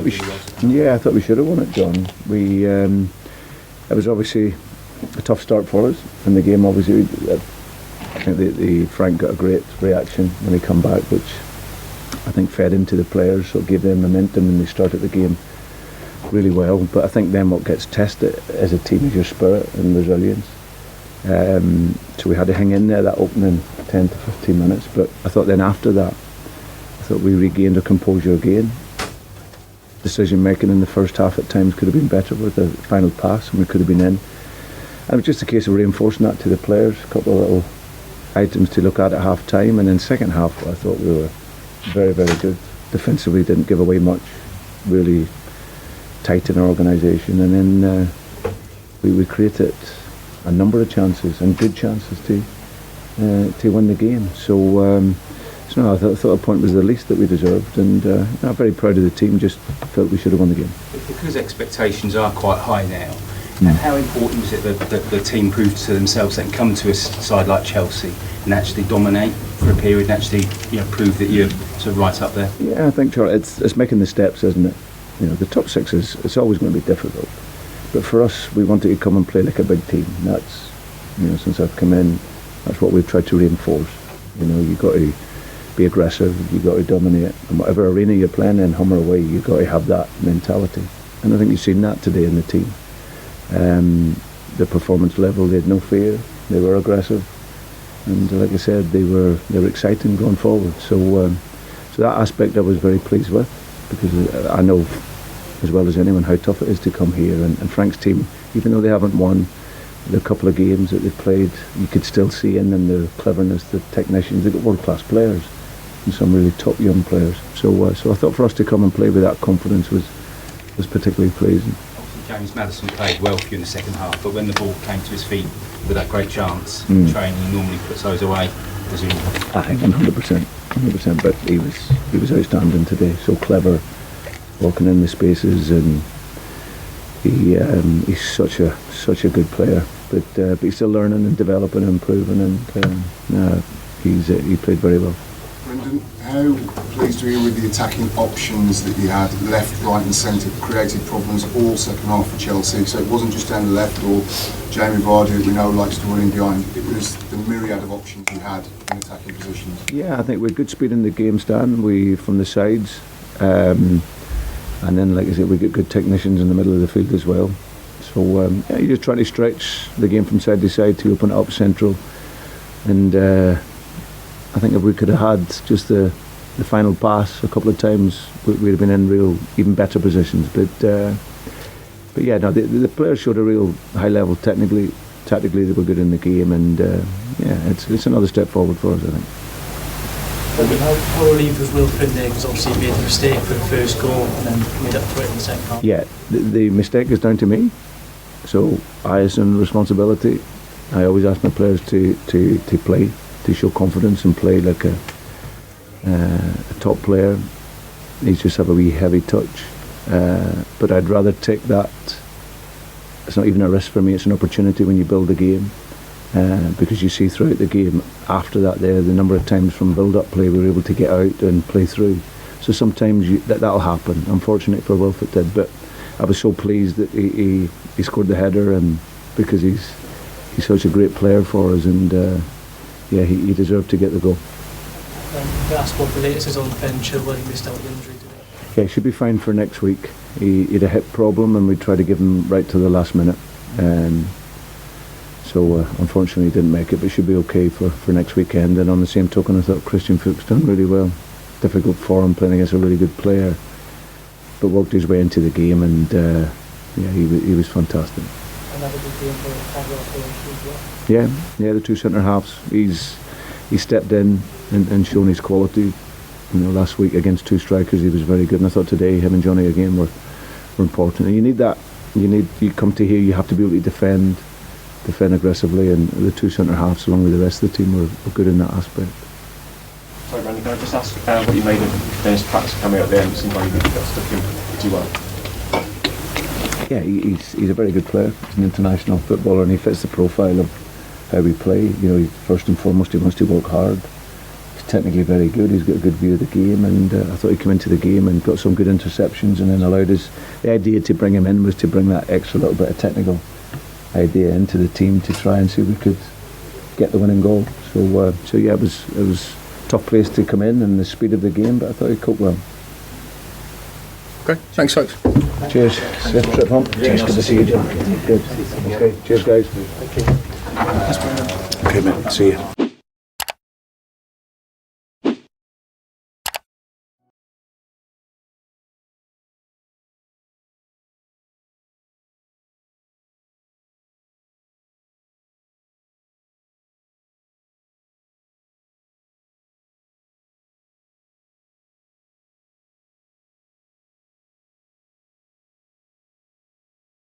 thought I thought we should have won it, John. It was obviously a tough start for us in the game. Obviously, I think the Frank got a great reaction when he come back, which I think fed into the players, so it gave them momentum, and they started the game really well. But I think then what gets tested as a team is your spirit and resilience. So we had to hang in there that opening 10 to 15 minutes. But I thought then after that, I thought we regained our composure again. Decision making in the first half at times could have been better with the final pass, and we could have been in. And it was just a case of reinforcing that to the players. A couple of little items to look at half time, and then second half I thought we were very, very good. Defensively didn't give away much, really tight in our organisation, and then we created a number of chances, and good chances to win the game. So no, I thought a point was the least that we deserved, and I'm very proud of the team. Just felt we should have won the game. Because expectations are quite high now, how important was it that the team proved to themselves they can come to a side like Chelsea and actually dominate for a period and actually prove that you're sort of right up there? Yeah, I think, Charlie, it's making the steps, isn't it? The top six it's always going to be difficult, but for us, we wanted to come and play like a big team. That's since I've come in, that's what we've tried to reinforce. You've got to be aggressive, you've got to dominate, and whatever arena you're playing in, home or away, you've got to have that mentality. And I think you've seen that today in the team. The performance level, they had no fear, they were aggressive, and like I said, they were exciting going forward. So that aspect I was very pleased with, because I know as well as anyone how tough it is to come here, and Frank's team, even though they haven't won the couple of games that they've played, you could still see in them the cleverness, the technicians. They've got world-class players and some really top young players. So I thought for us to come and play with that confidence was particularly pleasing. Obviously James Maddison played well for you in the second half, but when the ball came to his feet with that great chance, training, he normally puts those away, presumably. I think 100%, but he was outstanding today. So clever, walking in the spaces, and he's such a good player. But he's still learning and developing and improving, and he played very well. Brendan, how pleased were you with the attacking options that you had, left, right and centre, created problems all second half for Chelsea? So it wasn't just down the left or Jamie Vardy, we know likes to run in behind. It was the myriad of options you had in attacking positions. Yeah, I think we had good speed in the game, Stan. We from the sides, and then, like I said, we get good technicians in the middle of the field as well. So you're just trying to stretch the game from side to side to open it up central, and I think if we could have had just the final pass a couple of times, we'd have been in even better positions. But yeah, no, the players showed a real high level technically. Tactically, they were good in the game, and it's another step forward for us, I think. How relieved was Wilfred there? Because obviously he made a mistake for the first goal and then made up for it in the second half. Yeah, the mistake is down to me, so I assume responsibility. I always ask my players to play, to show confidence and play like a top player. He's just have a wee heavy touch, but I'd rather take that. It's not even a risk for me, it's an opportunity when you build a game, because you see throughout the game after that the number of times from build-up play we were able to get out and play through. So sometimes that'll happen. Unfortunate for Wilf it did, but I was so pleased that he scored the header, and because he's such a great player for us, and he deserved to get the goal. That's what the latest is on Ben Chilwell. He missed out the injury today. Yeah, he should be fine for next week. He had a hip problem, and we tried to give him right to the last minute. So unfortunately he didn't make it, but should be okay for next weekend. And on the same token, I thought Christian Fuchs done really well. Difficult for him, playing against a really good player, but worked his way into the game, and he was fantastic. Another good game for as well. Yeah, the two centre halves. He stepped in and shown his quality. Last week against two strikers he was very good, and I thought today him and Johnny again were important. And you need that. You come to here, you have to be able to defend aggressively, and the two centre halves along with the rest of the team were good in that aspect. Sorry, Randy, can I just ask what you made of Dennis Pratt's coming out there, and it seemed like he got stuck in pretty well? Yeah, he's a very good player. He's an international footballer, and he fits the profile of how we play. First and foremost, he wants to work hard. His technically very good. He's got a good view of the game, and I thought he came into the game and got some good interceptions, and then allowed us. The idea to bring him in was to bring that extra little bit of technical idea into the team to try and see if we could get the winning goal. So yeah, it was a tough place to come in and the speed of the game, but I thought he coped well. Okay, thanks folks. Cheers. Safe trip home. Cheers. Good to see you, Jim. Good. Okay. Cheers, guys. Okay mate, see you.